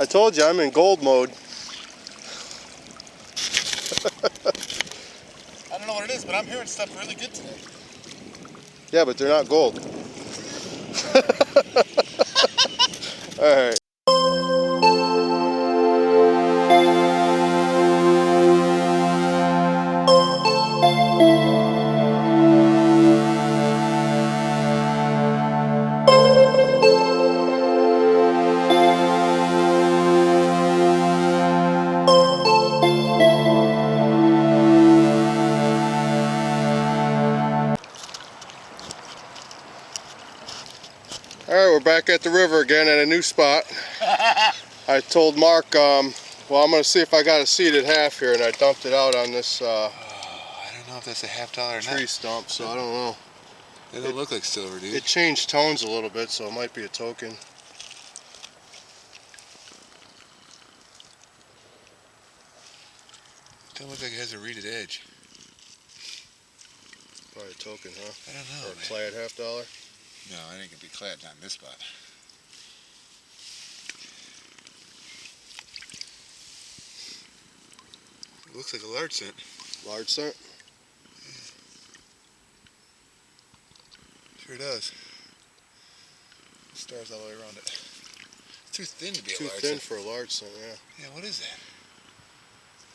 I told you I'm in gold mode. I don't know what it is, but I'm hearing stuff really good today. Yeah, but they're not gold. Alright. Alright, we're back at the river again at a new spot. I told Mark, well, I'm going to see if I got a seeded half here, and I dumped it out on this I don't know if that's a $half or not. tree stump, so I don't know. It don't look like silver, dude. It changed tones a little bit, so it might be a token. Don't look like it has a reeded edge. Probably a token, huh? I don't know. Or a clad $half. No, I think it'd be clad on this spot. It looks like a large cent. Large cent? Sure does. Stars all the way around it. It's too thin to be Too a large thin cent. for a large cent, yeah. Yeah, what is that?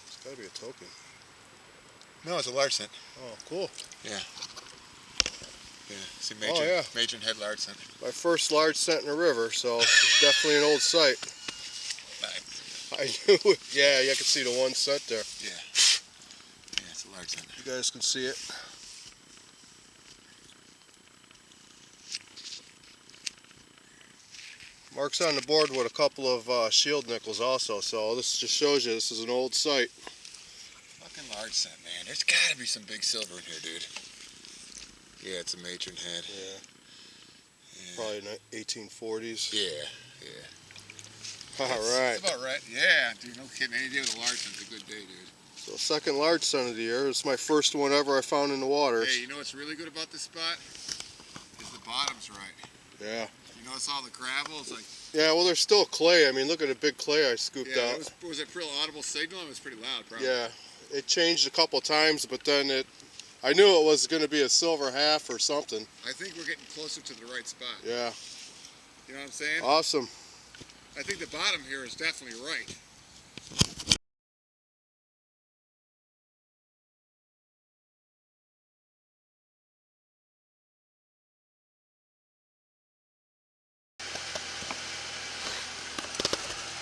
It's got to be a token. No, it's a large cent. Oh, cool. Yeah. Yeah, see, major and head large cent. My first large cent in the river, so it's definitely an old site. I knew it. Yeah, you can see the 1 cent there. Yeah. Yeah, it's a large cent. You guys can see it. Mark's on the board with a couple of shield nickels also, so this just shows you this is an old site. Fucking large cent, man. There's gotta be some big silver in here, dude. Yeah, it's a matron head. Yeah. Yeah. Probably 1840s. Yeah, yeah. All right. That's about right. Yeah, dude, no kidding. Any day with a large cent's a good day, dude. So second large cent of the year. It's my first one ever I found in the waters. Hey, you know what's really good about this spot? Is the bottom's right. Yeah. You notice all the gravel? It's like... Yeah, well, there's still clay. I mean, look at the big clay I scooped out. Was it real audible signal? It was pretty loud, probably. Yeah. It changed a couple times, but then I knew it was going to be a silver half or something. I think we're getting closer to the right spot. Yeah. You know what I'm saying? Awesome. I think the bottom here is definitely right.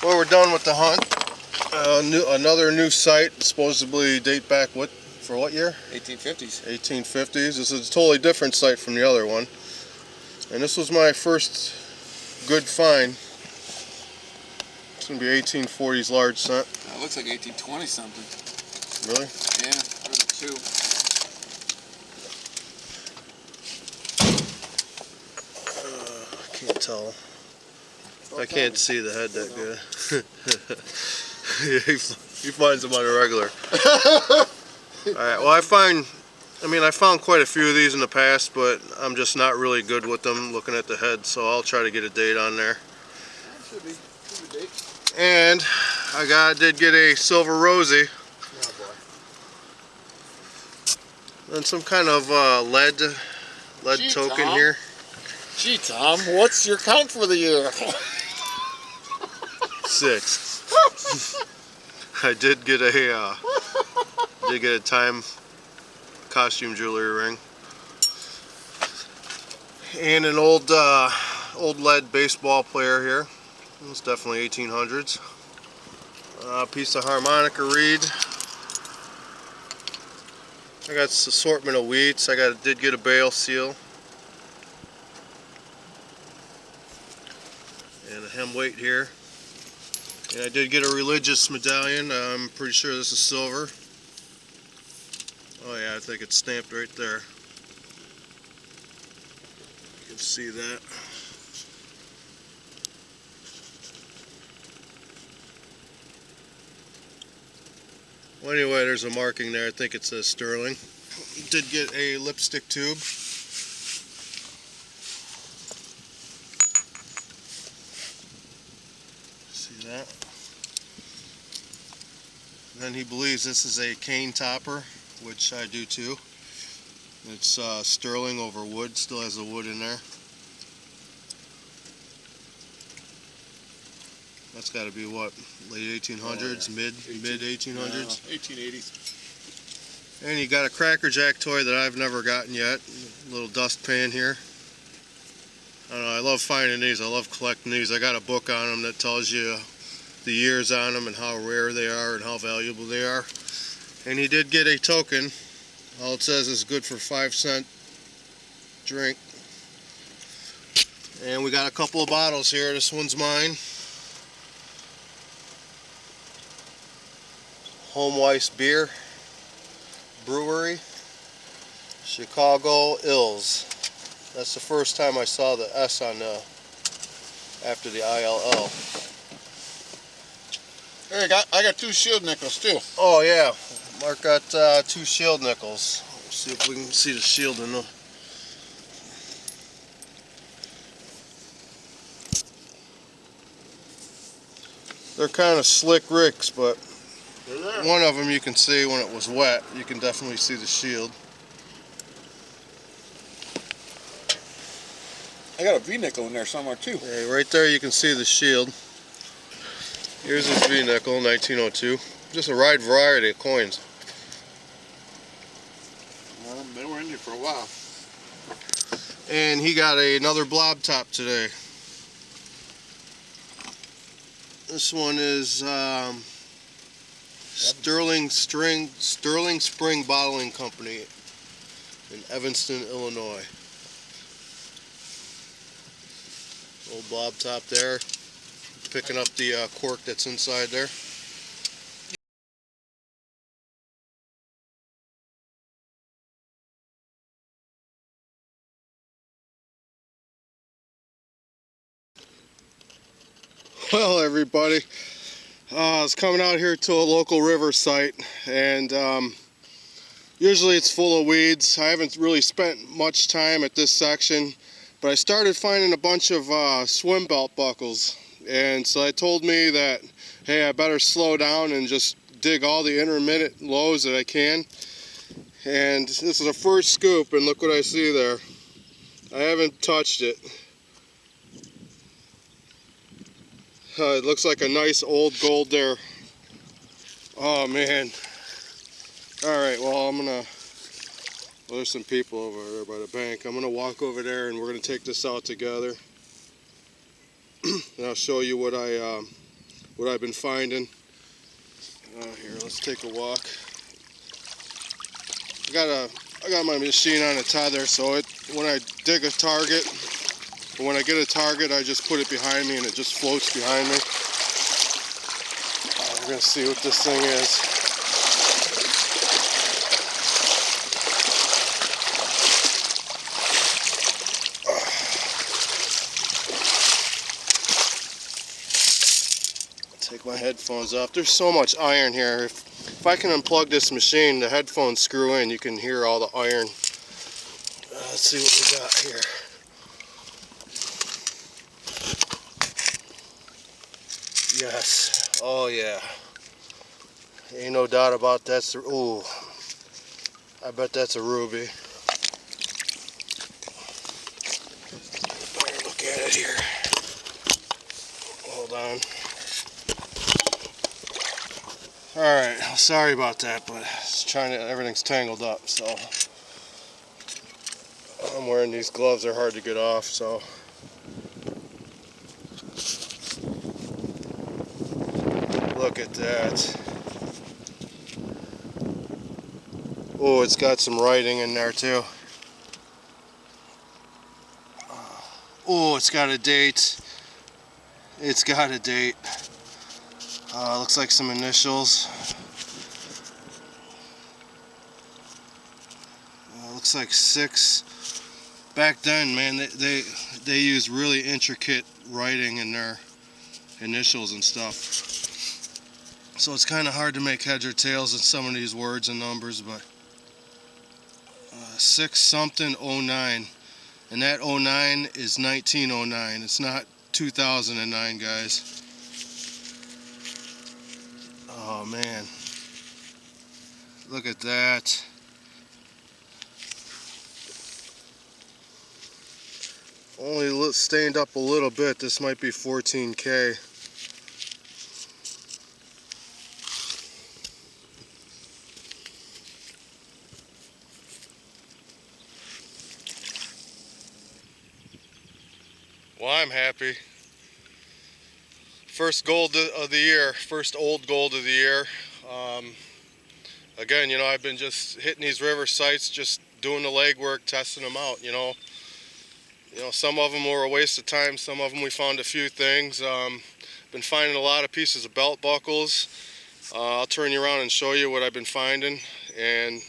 Well, we're done with the hunt. Another new site, supposedly date back for what year? 1850s. 1850s. This is a totally different site from the other one. And this was my first good find. It's going to be 1840s large cent. It looks like 1820 something. Really? Yeah, there's a 2. I can't tell. I can't see the head that good. he finds them on a regular. Alright, well I found quite a few of these in the past, but I'm just not really good with them looking at the head, so I'll try to get a date on there. Should be date. And I did get a silver rosy. Oh boy. And some kind of lead Gee, token Tom. here. Gee, Tom, what's your count for the year? 6. I did get a time costume jewelry ring. And an old lead baseball player here. It's definitely 1800s. A piece of harmonica reed. I got this assortment of wheats. Did get a bale seal. And a hem weight here. And I did get a religious medallion. I'm pretty sure this is silver. Oh yeah, I think it's stamped right there. You can see that. Well, anyway, there's a marking there. I think it says sterling. Did get a lipstick tube. See Yeah. Then he believes this is a cane topper, which I do too. It's sterling over wood, still has the wood in there. That's got to be what, late 1800s, oh, yeah. mid 1800s? 1880s. And you got a Cracker Jack toy that I've never gotten yet. A little dustpan here. I don't know, I love finding these. I love collecting these. I got a book on them that tells you the years on them and how rare they are and how valuable they are. And he did get a token. All it says is good for 5-cent drink. And we got a couple of bottles here. This one's mine. Home Weiss Beer Brewery, Chicago Ills. That's the first time I saw the S on the after the ILL. Hey, I got 2 shield nickels too. Oh yeah, Mark got 2 shield nickels. Let's see if we can see the shield in them. They're kind of slick ricks, but one of them you can see when it was wet. You can definitely see the shield. I got a V-nickel in there somewhere too. Yeah, right there you can see the shield. Here's his V-nickel, 1902. Just a wide variety of coins. Well, they were in there for a while. And he got another blob top today. This one is Sterling Spring Bottling Company in Evanston, Illinois. Old blob top there, picking up the cork that's inside there. Well, everybody, I was coming out here to a local river site, and usually it's full of weeds. I haven't really spent much time at this section, but I started finding a bunch of swim belt buckles, and so it told me that, hey, I better slow down and just dig all the intermittent lows that I can. And this is the first scoop, and look what I see there. I haven't touched it. It looks like a nice old gold there. Oh man. Alright, well there's some people over there by the bank. I'm gonna walk over there and we're gonna take this out together. And I'll show you what I've been finding. Here, let's take a walk. I got my machine on a tether, so when I dig a target, when I get a target, I just put it behind me and it just floats behind me. We're gonna see what this thing is. Take my headphones off. There's so much iron here. If I can unplug this machine, the headphones screw in, you can hear all the iron. Let's see what we got here. Yes. Oh yeah. Ain't no doubt about that. Ooh. I bet that's a ruby. Look at it here. Hold on. Alright, sorry about that, but everything's tangled up, so I'm wearing these gloves. They're hard to get off, so look at that. Oh, it's got some writing in there too. Oh, it's got a date. It's got a date. Looks like some initials. Looks like 6. Back then, man, they used really intricate writing in their initials and stuff. So it's kind of hard to make heads or tails in some of these words and numbers, but 6 something 09, and that 09 is 1909. It's not 2009, guys. Oh man, look at that. Only stained up a little bit. This might be 14K. Well, I'm happy. First gold of the year, first old gold of the year. Again, you know, I've been just hitting these river sites, just doing the legwork, testing them out. You know, some of them were a waste of time. Some of them we found a few things. Been finding a lot of pieces of belt buckles. I'll turn you around and show you what I've been finding, and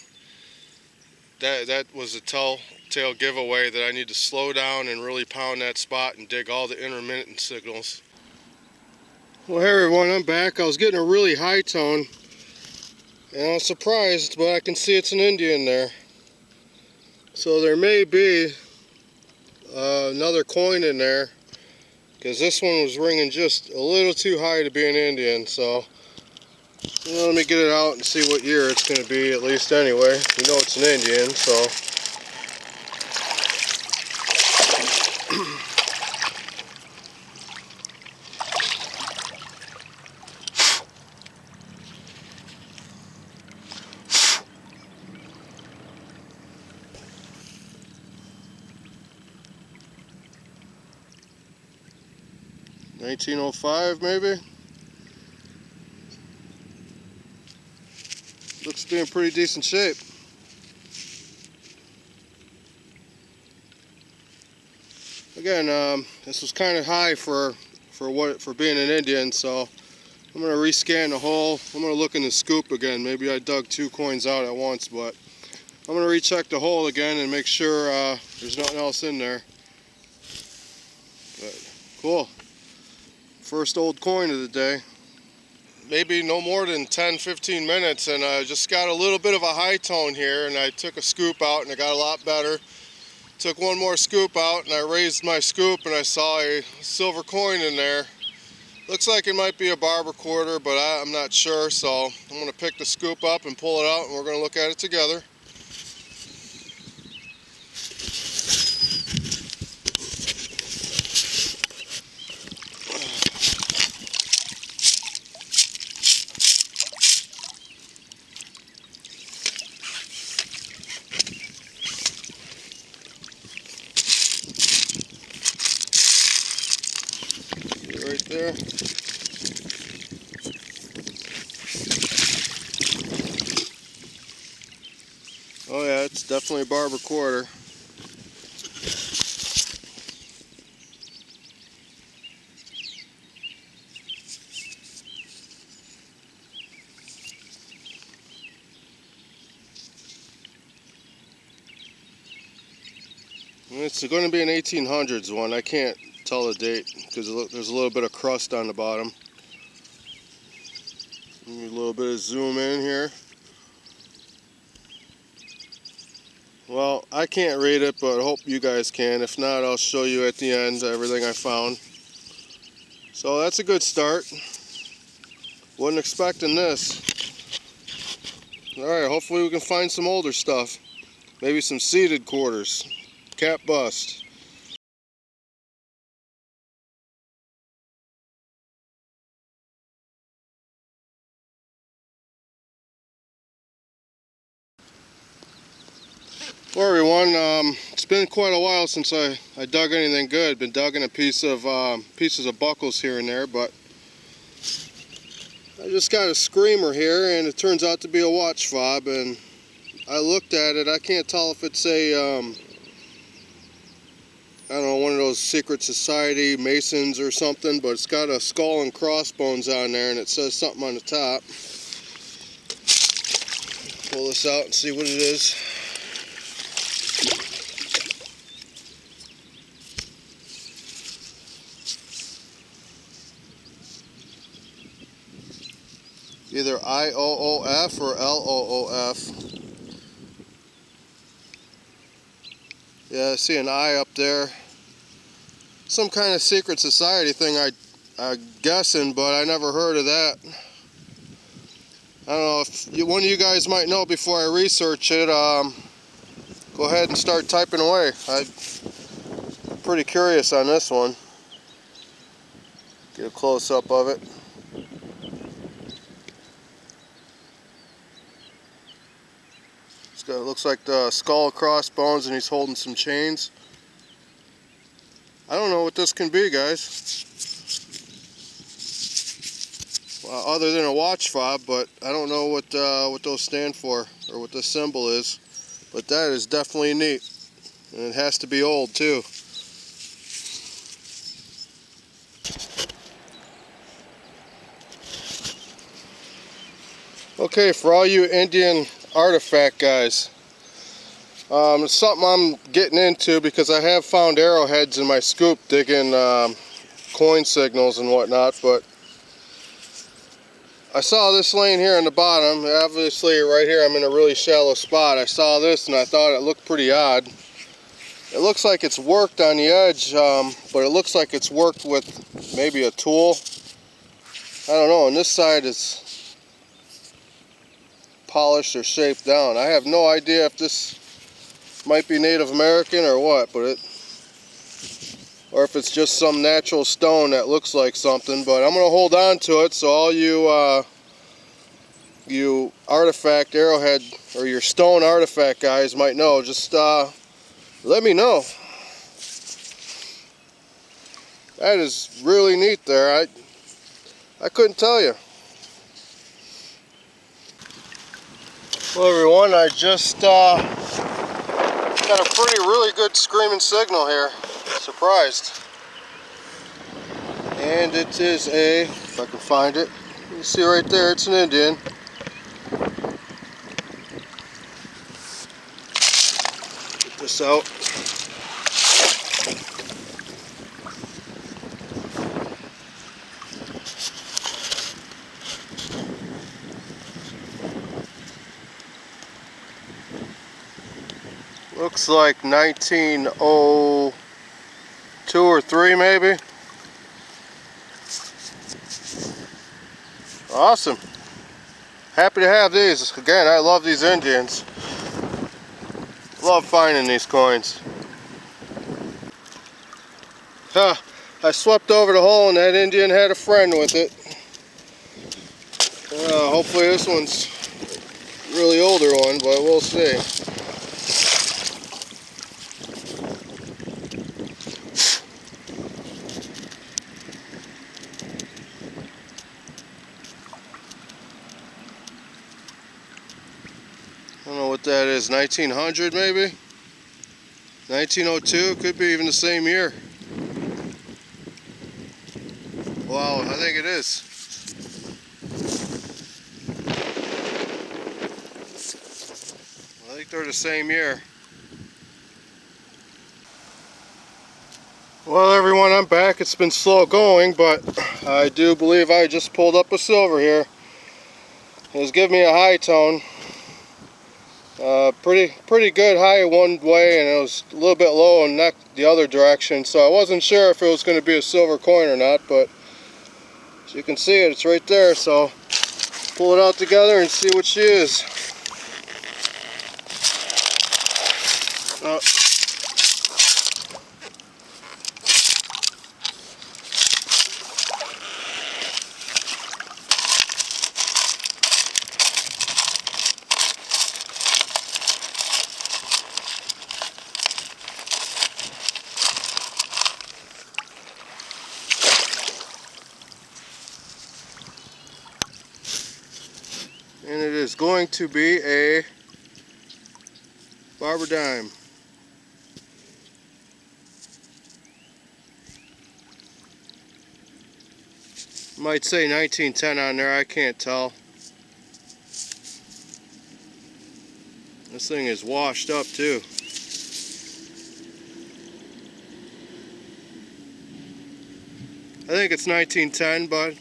that was a telltale giveaway that I need to slow down and really pound that spot and dig all the intermittent signals. Well, hey everyone, I'm back. I was getting a really high tone, and I was surprised, but I can see it's an Indian there. So there may be another coin in there, because this one was ringing just a little too high to be an Indian. So let me get it out and see what year it's going to be, at least anyway. You know it's an Indian, so. 1905 maybe? Looks to be in pretty decent shape. Again, this was kind of high for being an Indian, so I'm going to rescan the hole. I'm going to look in the scoop again. Maybe I dug 2 coins out at once, but I'm going to recheck the hole again and make sure there's nothing else in there. But cool. First old coin of the day. Maybe no more than 10-15 minutes, and I just got a little bit of a high tone here, and I took a scoop out and it got a lot better. Took one more scoop out and I raised my scoop and I saw a silver coin in there. Looks like it might be a barber quarter, but I'm not sure, so I'm going to pick the scoop up and pull it out, and we're going to look at it together. Right there. Oh yeah, it's definitely a barber quarter. It's going to be an 1800s one. I can't tell the date because there's a little bit of crust on the bottom. Need a little bit of zoom in here. Well, I can't read it, but I hope you guys can. If not, I'll show you at the end everything I found. So that's a good start. Wasn't expecting this. Alright, hopefully we can find some older stuff. Maybe some seated quarters. Cap bust. Well everyone, it's been quite a while since I dug anything good. Been digging pieces of buckles here and there, but I just got a screamer here, and it turns out to be a watch fob. And I looked at it. I can't tell if it's a I don't know, one of those secret society masons or something, but it's got a skull and crossbones on there, and it says something on the top. Pull this out and see what it is. Either IOOF or LOOF. Yeah, I see an I up there. Some kind of secret society thing, I'm guessing, but I never heard of that. I don't know if one of you guys might know before I research it. Go ahead and start typing away. I'm pretty curious on this one. Get a close-up of it. It looks like the skull crossbones, and he's holding some chains. I don't know what this can be, guys. Well, other than a watch fob, but I don't know what those stand for or what the symbol is. But that is definitely neat, and it has to be old too. Okay, for all you Indian artifact guys, it's something I'm getting into because I have found arrowheads in my scoop digging coin signals and whatnot, but I saw this laying here on the bottom. Obviously right here I'm in a really shallow spot. I saw this and I thought it looked pretty odd. It looks like it's worked on the edge, but it looks like it's worked with maybe a tool. I don't know, and this side is polished or shaped down. I have no idea if this might be Native American or what, but or if it's just some natural stone that looks like something. But I'm gonna hold on to it, so all you artifact arrowhead or your stone artifact guys might know. Just let me know. That is really neat there. I couldn't tell you. Well, everyone, I just got a really good screaming signal here. Surprised. And it is if I can find it. You see right there, it's an Indian. Get this out. Looks like 1902 or 3 maybe. Awesome. Happy to have these. Again, I love these Indians. Love finding these coins. Huh. I swept over the hole and that Indian had a friend with it. Hopefully this one's a really older one, but we'll see. I don't know what that is, 1900 maybe? 1902, could be even the same year. Wow, I think it is. I think they're the same year. Well, everyone, I'm back. It's been slow going, but I do believe I just pulled up a silver here. It was giving me a high tone. Pretty good high one way, and it was a little bit low in the other direction, so I wasn't sure if it was going to be a silver coin or not, but as you can see it's right there, so pull it out together and see what she is. And it is going to be a barber dime. Might say 1910 on there, I can't tell. This thing is washed up too. I think it's 1910, but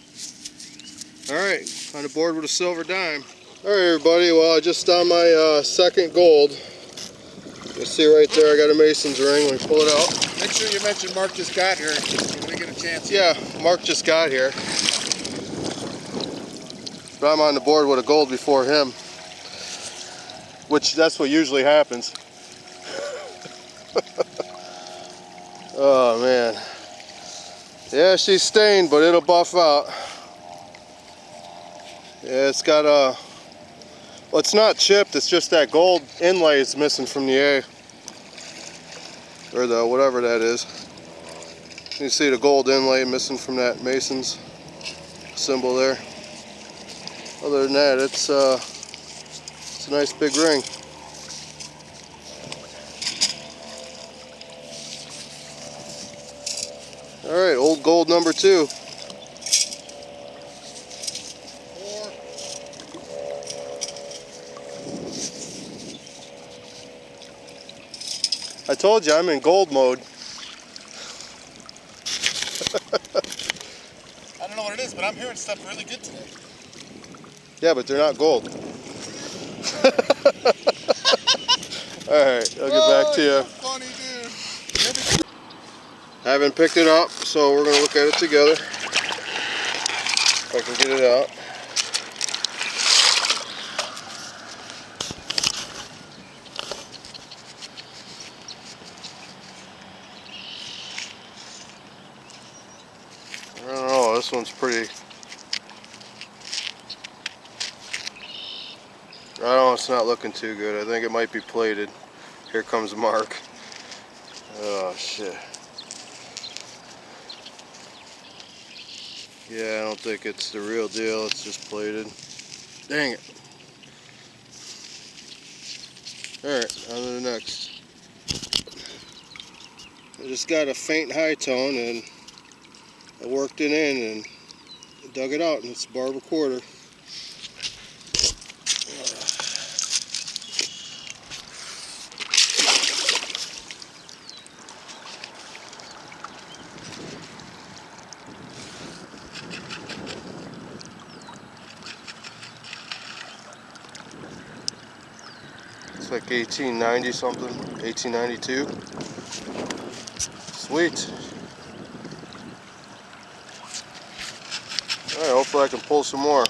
alright, on the board with a silver dime. Alright everybody, well I just on my second gold. You see right there I got a Mason's ring. Let me pull it out. Make sure you mention Mark just got here when we get a chance. Yeah, Mark just got here. But I'm on the board with a gold before him. Which, that's what usually happens. Oh, man. Yeah, she's stained, but it'll buff out. Yeah, it's got a... Well, it's not chipped, it's just that gold inlay is missing from the A. Or the whatever that is. You see the gold inlay missing from that Mason's symbol there. Other than that, it's a nice big ring. Alright, old gold number 2. I told you I'm in gold mode. I don't know what it is, but I'm hearing stuff really good today. Yeah, but they're not gold. Alright, I'll get back to you. Funny dude. I haven't picked it up, so we're going to look at it together. If I can get it out. I don't know, this one's pretty... I don't know, it's not looking too good. I think it might be plated. Here comes Mark. Oh, shit. Yeah, I don't think it's the real deal. It's just plated. Dang it. Alright, on to the next. I just got a faint high tone and I worked it in and dug it out, and it's a barber quarter. It's like 1890 something, 1892. Sweet. Alright, hopefully I can pull some more.